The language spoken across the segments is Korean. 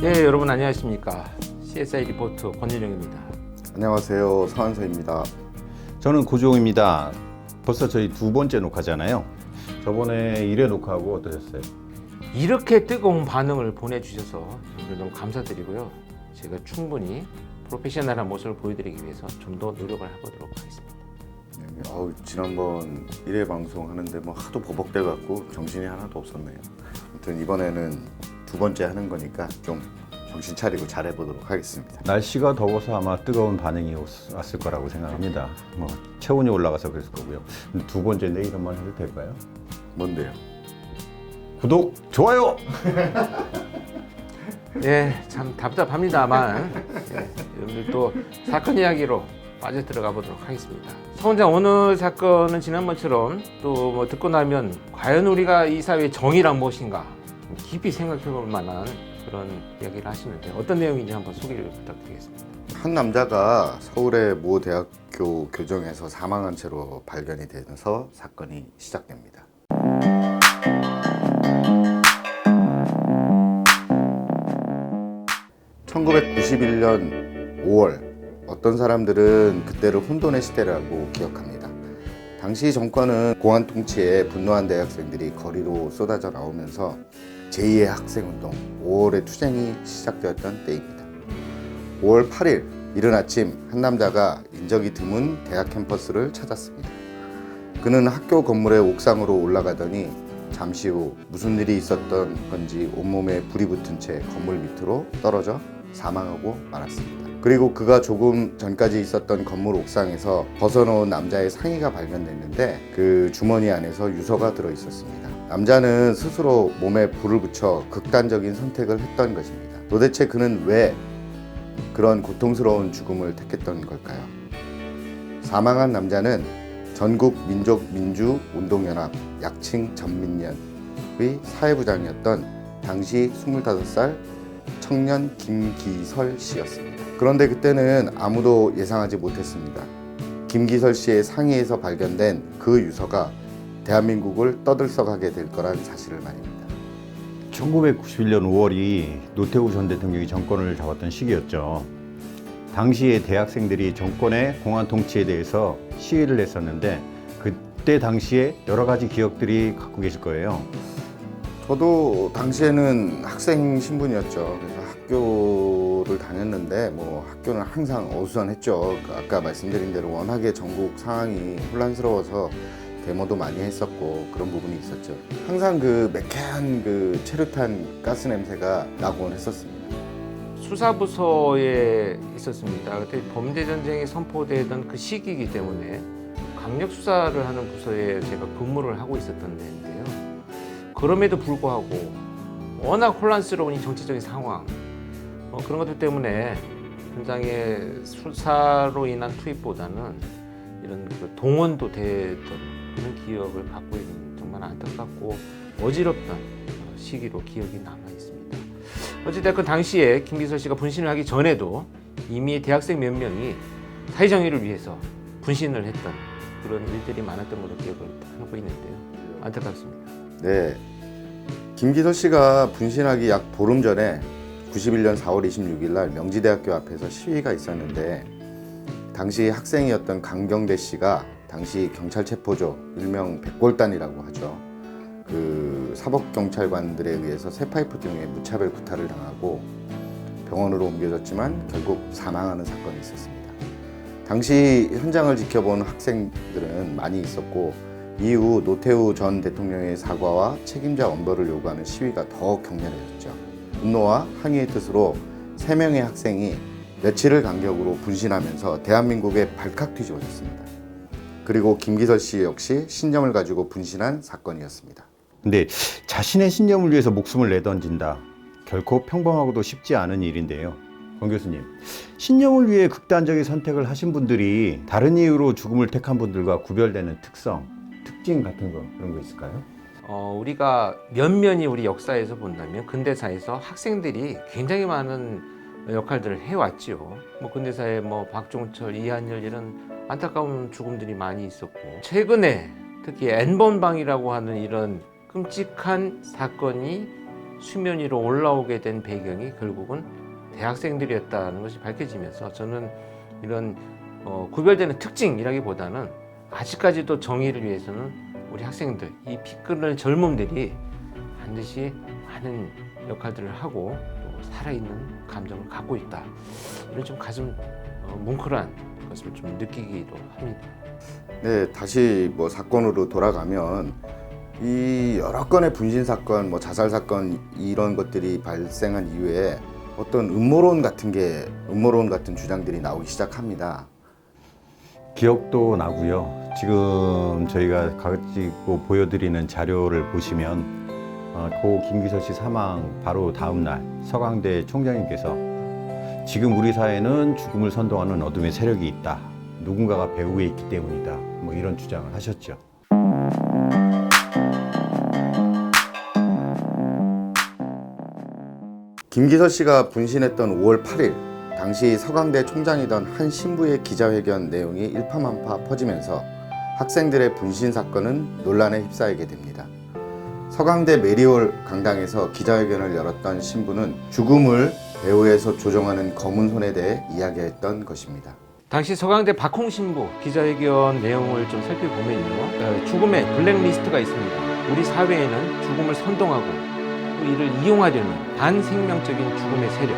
네, 여러분 안녕하십니까. CSI 리포트 권윤영입니다. 안녕하세요, 서한서입니다. 저는 고종입니다. 벌써 저희 두 번째 녹화잖아요. 저번에 1회 녹화하고 어떠셨어요? 이렇게 뜨거운 반응을 보내주셔서 너무 감사드리고요. 제가 충분히 프로페셔널한 모습을 보여드리기 위해서 좀 더 노력을 해보도록 하겠습니다. 지난번 1회 방송 하는데 하도 버벅대 갖고 정신이 하나도 없었네요. 아무튼 이번에는 두 번째 하는 거니까 좀 정신 차리고 잘해보도록 하겠습니다. 날씨가 더워서 아마 뜨거운 반응이 왔을 거라고 생각합니다. 체온이 올라가서 그랬을 거고요. 근데 두 번째인데 이런 말 해도 될까요? 뭔데요? 구독, 좋아요! 네, 참 답답합니다만 여러분들 또 사건 이야기로 빠져 들어가 보도록 하겠습니다. 서 원장, 오늘 사건은 지난번처럼 또 듣고 나면 과연 우리가 이 사회의 정의란 무엇인가 깊이 생각해 볼 만한 그런 이야기를 하시는데 어떤 내용인지 한번 소개를 부탁드리겠습니다. 한 남자가 서울의 모 대학교 교정에서 사망한 채로 발견이 되면서 사건이 시작됩니다. (1991년 5월) 어떤 사람들은 그때를 혼돈의 시대라고 기억합니다. 당시 정권은 공안 통치에 분노한 대학생들이 거리로 쏟아져 나오면서 제2의 학생운동 5월의 투쟁이 시작되었던 때입니다. 5월 8일 이른 아침 한 남자가 인적이 드문 대학 캠퍼스를 찾았습니다. 그는 학교 건물의 옥상으로 올라가더니 잠시 후 무슨 일이 있었던 건지 온몸에 불이 붙은 채 건물 밑으로 떨어져 사망하고 말았습니다. 그리고 그가 조금 전까지 있었던 건물 옥상에서 벗어놓은 남자의 상의가 발견됐는데 그 주머니 안에서 유서가 들어있었습니다. 남자는 스스로 몸에 불을 붙여 극단적인 선택을 했던 것입니다. 도대체 그는 왜 그런 고통스러운 죽음을 택했던 걸까요? 사망한 남자는 전국민족민주운동연합 약칭 전민련의 사회부장이었던 당시 25살 청년 김기설 씨였습니다. 그런데 그때는 아무도 예상하지 못했습니다. 김기설 씨의 상의에서 발견된 그 유서가 대한민국을 떠들썩하게 될 거란 사실을 말입니다. 1991년 5월이 노태우 전 대통령이 정권을 잡았던 시기였죠. 당시에 대학생들이 정권의 공안 통치에 대해서 시위를 했었는데 그때 당시에 여러 가지 기억들이 갖고 계실 거예요. 저도 당시에는 학생 신분이었죠. 그래서 학교를 다녔는데 학교는 항상 어수선했죠. 아까 말씀드린 대로 워낙에 전국 상황이 혼란스러워서 데모도 많이 했었고 그런 부분이 있었죠. 항상 그 매캐한 그 체류탄 가스 냄새가 나곤 했었습니다. 수사부서에 있었습니다. 그때 범죄 전쟁이 선포되던 그 시기이기 때문에 강력 수사를 하는 부서에 제가 근무를 하고 있었던 데인데요. 그럼에도 불구하고 워낙 혼란스러운 이 정치적인 상황 그런 것들 때문에 현장의 수사로 인한 투입보다는 이런 그 동원도 됐던 그런 기억을 갖고 있는 정말 안타깝고 어지럽던 시기로 기억이 남아 있습니다. 어찌됐건 당시에 김기설 씨가 분신을 하기 전에도 이미 대학생 몇 명이 사회정의를 위해서 분신을 했던 그런 일들이 많았던 걸로 기억을 하고 있는데요. 안타깝습니다. 네, 김기설 씨가 분신하기 약 보름 전에 91년 4월 26일 날 명지대학교 앞에서 시위가 있었는데 당시 학생이었던 강경대 씨가 당시 경찰 체포조 일명 백골단이라고 하죠. 그 사법경찰관들에 의해서 쇠파이프 등의 무차별 구타를 당하고 병원으로 옮겨졌지만 결국 사망하는 사건이 있었습니다. 당시 현장을 지켜본 학생들은 많이 있었고 이후 노태우 전 대통령의 사과와 책임자 엄벌을 요구하는 시위가 더 격렬해졌죠. 분노와 항의의 뜻으로 3명의 학생이 며칠을 간격으로 분신하면서 대한민국에 발칵 뒤집어졌습니다. 그리고 김기설 씨 역시 신념을 가지고 분신한 사건이었습니다. 근데 자신의 신념을 위해서 목숨을 내던진다. 결코 평범하고도 쉽지 않은 일인데요. 권 교수님, 신념을 위해 극단적인 선택을 하신 분들이 다른 이유로 죽음을 택한 분들과 구별되는 특성, 특징 같은 그런 거 있을까요? 우리가 면면이 우리 역사에서 본다면 근대사에서 학생들이 굉장히 많은 역할들을 해왔죠. 근대사에 박종철, 이한열 이런 안타까운 죽음들이 많이 있었고 최근에 특히 N번방이라고 하는 이런 끔찍한 사건이 수면 위로 올라오게 된 배경이 결국은 대학생들이었다는 것이 밝혀지면서 저는 이런 구별되는 특징이라기보다는 아직까지도 정의를 위해서는 우리 학생들, 이 피 끓는 젊음들이 반드시 많은 역할들을 하고 또 살아있는 감정을 갖고 있다. 이런 좀 가슴 뭉클한 것을 좀 느끼기도 합니다. 네, 다시 뭐 사건으로 돌아가면 이 여러 건의 분신 사건, 뭐 자살 사건 이런 것들이 발생한 이후에 어떤 음모론 같은 주장들이 나오기 시작합니다. 기억도 나고요. 지금 저희가 가지고 보여드리는 자료를 보시면 고 김기서 씨 사망 바로 다음 날 서강대 총장님께서 지금 우리 사회는 죽음을 선동하는 어둠의 세력이 있다. 누군가가 배후에 있기 때문이다. 뭐 이런 주장을 하셨죠. 김기서 씨가 분신했던 5월 8일 당시 서강대 총장이던 한 신부의 기자회견 내용이 일파만파 퍼지면서 학생들의 분신 사건은 논란에 휩싸이게 됩니다. 서강대 메리홀 강당에서 기자회견을 열었던 신부는 죽음을 배후에서 조종하는 검은 손에 대해 이야기했던 것입니다. 당시 서강대 박홍 신부 기자회견 내용을 좀 살펴보면요, 죽음의 블랙리스트가 있습니다. 우리 사회에는 죽음을 선동하고 또 이를 이용하려는 반생명적인 죽음의 세력,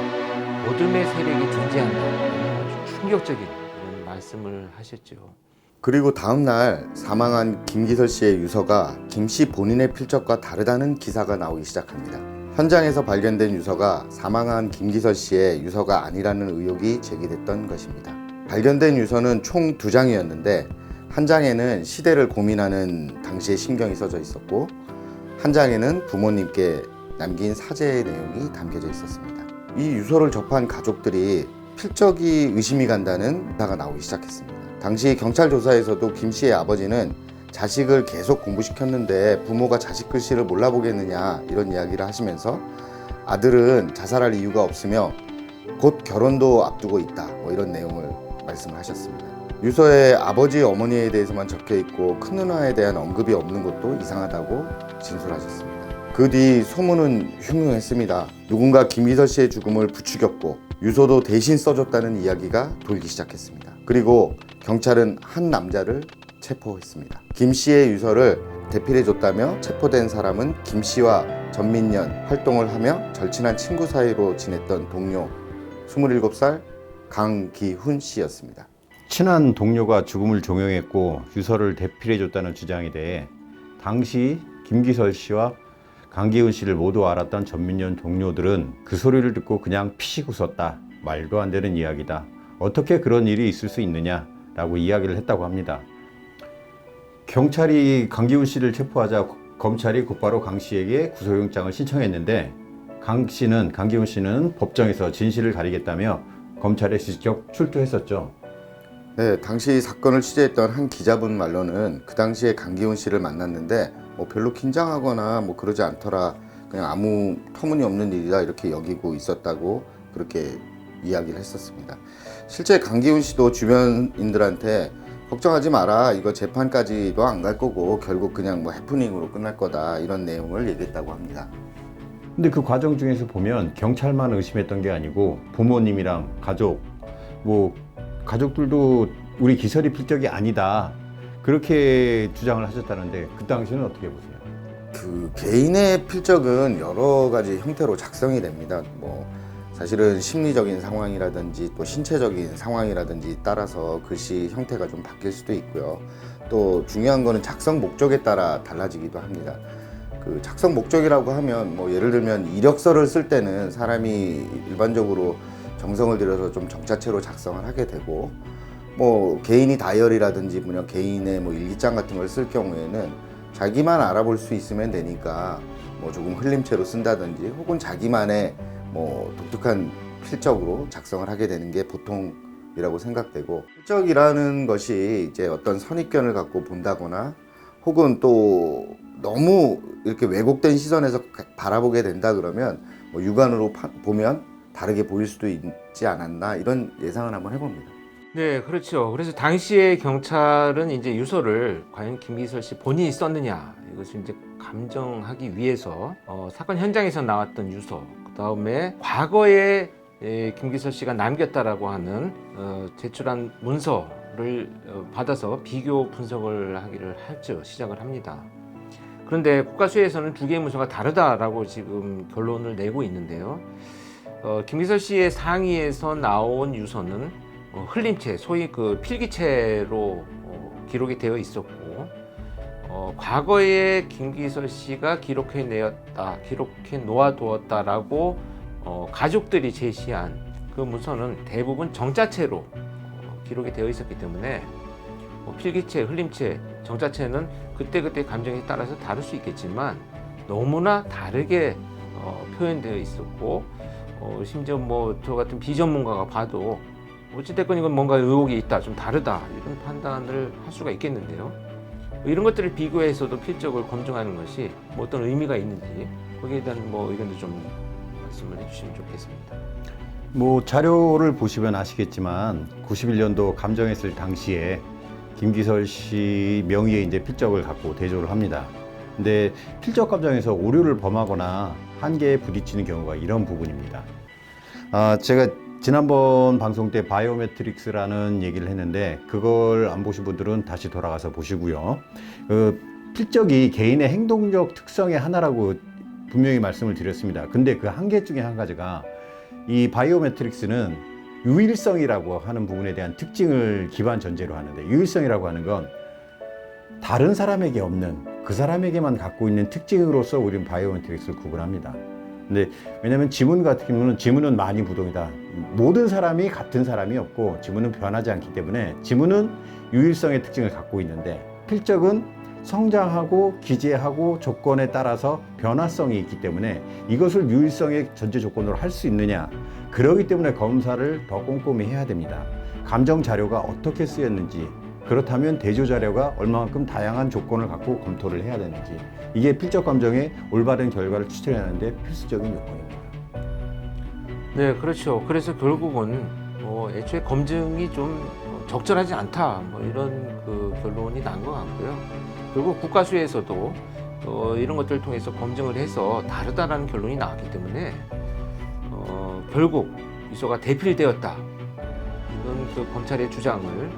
어둠의 세력이 존재한다. 아주 충격적인 그런 말씀을 하셨죠. 그리고 다음 날 사망한 김기서 씨의 유서가 김 씨 본인의 필적과 다르다는 기사가 나오기 시작합니다. 현장에서 발견된 유서가 사망한 김기서 씨의 유서가 아니라는 의혹이 제기됐던 것입니다. 발견된 유서는 총 2장이었는데 한 장에는 시대를 고민하는 당시의 심경이 써져 있었고 한 장에는 부모님께 남긴 사죄의 내용이 담겨져 있었습니다. 이 유서를 접한 가족들이 필적이 의심이 간다는 기사가 나오기 시작했습니다. 당시 경찰 조사에서도 김 씨의 아버지는 자식을 계속 공부시켰는데 부모가 자식 글씨를 몰라보겠느냐 이런 이야기를 하시면서 아들은 자살할 이유가 없으며 곧 결혼도 앞두고 있다 뭐 이런 내용을 말씀을 하셨습니다. 유서에 아버지 어머니에 대해서만 적혀 있고 큰 누나에 대한 언급이 없는 것도 이상하다고 진술하셨습니다. 그 뒤 소문은 흉흉했습니다. 누군가 김기서 씨의 죽음을 부추겼고 유서도 대신 써줬다는 이야기가 돌기 시작했습니다. 그리고 경찰은 한 남자를 체포했습니다. 김 씨의 유서를 대필해줬다며 체포된 사람은 김 씨와 전민년 활동을 하며 절친한 친구 사이로 지냈던 동료 27살 강기훈 씨였습니다. 친한 동료가 죽음을 종용했고 유서를 대필해줬다는 주장에 대해 당시 김기서 씨와 강기훈 씨를 모두 알았던 전민년 동료들은 그 소리를 듣고 그냥 피식 웃었다. 말도 안 되는 이야기다. 어떻게 그런 일이 있을 수 있느냐라고 이야기를 했다고 합니다. 경찰이 강기훈 씨를 체포하자 검찰이 곧바로 강 씨에게 구속영장을 신청했는데 강기훈 씨는 법정에서 진실을 가리겠다며 검찰에 직접 출두했었죠. 네, 당시 사건을 취재했던 한 기자분 말로는 그 당시에 강기훈 씨를 만났는데 뭐 별로 긴장하거나 뭐 그러지 않더라. 그냥 아무 터무니없는 일이다 이렇게 여기고 있었다고 그렇게 이야기를 했었습니다. 실제 강기훈 씨도 주변인들한테 걱정하지 마라. 이거 재판까지도 안 갈 거고 결국 그냥 뭐 해프닝으로 끝날 거다. 이런 내용을 얘기했다고 합니다. 근데 그 과정 중에서 보면 경찰만 의심했던 게 아니고 부모님이랑 가족, 뭐 가족들도 우리 기설이 필적이 아니다. 그렇게 주장을 하셨다는데 그 당시는 어떻게 보세요? 그 개인의 필적은 여러 가지 형태로 작성이 됩니다. 뭐 사실은 심리적인 상황이라든지 또 신체적인 상황이라든지 따라서 글씨 형태가 좀 바뀔 수도 있고요. 또 중요한 거는 작성 목적에 따라 달라지기도 합니다. 그 작성 목적이라고 하면 뭐 예를 들면 이력서를 쓸 때는 사람이 일반적으로 정성을 들여서 좀 정자체로 작성을 하게 되고 뭐 개인이 다이어리라든지 뭐냐 개인의 뭐 일기장 같은 걸 쓸 경우에는 자기만 알아볼 수 있으면 되니까 뭐 조금 흘림체로 쓴다든지 혹은 자기만의 뭐 독특한 필적으로 작성을 하게 되는 게 보통이라고 생각되고 필적이라는 것이 이제 어떤 선입견을 갖고 본다거나 혹은 또 너무 이렇게 왜곡된 시선에서 바라보게 된다 그러면 뭐 육안으로 보면 다르게 보일 수도 있지 않았나 이런 예상을 한번 해봅니다. 네, 그렇죠. 그래서 당시에 경찰은 이제 유서를 과연 김기설 씨 본인이 썼느냐 이것을 이제 감정하기 위해서 사건 현장에서 나왔던 유서, 그 다음에 과거에 김기설 씨가 남겼다라고 하는 제출한 문서를 받아서 비교 분석을 하기를 시작을 합니다. 그런데 국가수에서는 두 개의 문서가 다르다라고 지금 결론을 내고 있는데요. 김기설 씨의 상의에서 나온 유서는 흘림체, 소위 그 필기체로 기록이 되어 있었고, 과거에 김기설 씨가 기록해 놓아두었다라고 가족들이 제시한 그 문서는 대부분 정자체로 기록이 되어 있었기 때문에 필기체, 흘림체, 정자체는 그때그때 감정에 따라서 다를 수 있겠지만 너무나 다르게 표현되어 있었고, 심지어 뭐 저 같은 비전문가가 봐도 어찌됐건 이건 뭔가 의혹이 있다, 좀 다르다 이런 판단을 할 수가 있겠는데요. 이런 것들을 비교해서도 필적을 검증하는 것이 뭐 어떤 의미가 있는지 거기에 대한 뭐 의견도 좀 말씀을 해주시면 좋겠습니다. 뭐 자료를 보시면 아시겠지만 91년도 감정했을 당시에 김기설 씨 명의의 이제 필적을 갖고 대조를 합니다. 근데 필적 감정에서 오류를 범하거나 한계에 부딪히는 경우가 이런 부분입니다. 제가 지난번 방송 때 바이오메트릭스라는 얘기를 했는데 그걸 안 보신 분들은 다시 돌아가서 보시고요. 필적이 개인의 행동력 특성의 하나라고 분명히 말씀을 드렸습니다. 근데 그 한계 중에 한 가지가 이 바이오메트릭스는 유일성이라고 하는 부분에 대한 특징을 기반 전제로 하는데, 유일성이라고 하는 건 다른 사람에게 없는, 그 사람에게만 갖고 있는 특징으로서 우리는 바이오메트릭스를 구분합니다. 근데 왜냐면 지문 같은 경우는 지문은 많이 부동이다. 모든 사람이 같은 사람이 없고 지문은 변하지 않기 때문에 지문은 유일성의 특징을 갖고 있는데, 필적은 성장하고 기재하고 조건에 따라서 변화성이 있기 때문에 이것을 유일성의 전제 조건으로 할 수 있느냐, 그러기 때문에 검사를 더 꼼꼼히 해야 됩니다. 감정 자료가 어떻게 쓰였는지, 그렇다면 대조 자료가 얼마만큼 다양한 조건을 갖고 검토를 해야 되는지, 이게 필적 감정의 올바른 결과를 추천하는데 필수적인 요건입니다. 네, 그렇죠. 그래서 결국은 애초에 검증이 좀 적절하지 않다, 뭐 이런 그 결론이 난 것 같고요. 결국 국가수에서도 이런 것들을 통해서 검증을 해서 다르다라는 결론이 나왔기 때문에 결국 유서가 대필되었다, 이런 그 검찰의 주장을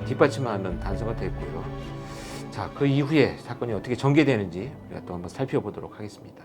뒷받침하는 단서가 됐고요. 자, 그 이후에 사건이 어떻게 전개되는지 우리가 또 한번 살펴보도록 하겠습니다.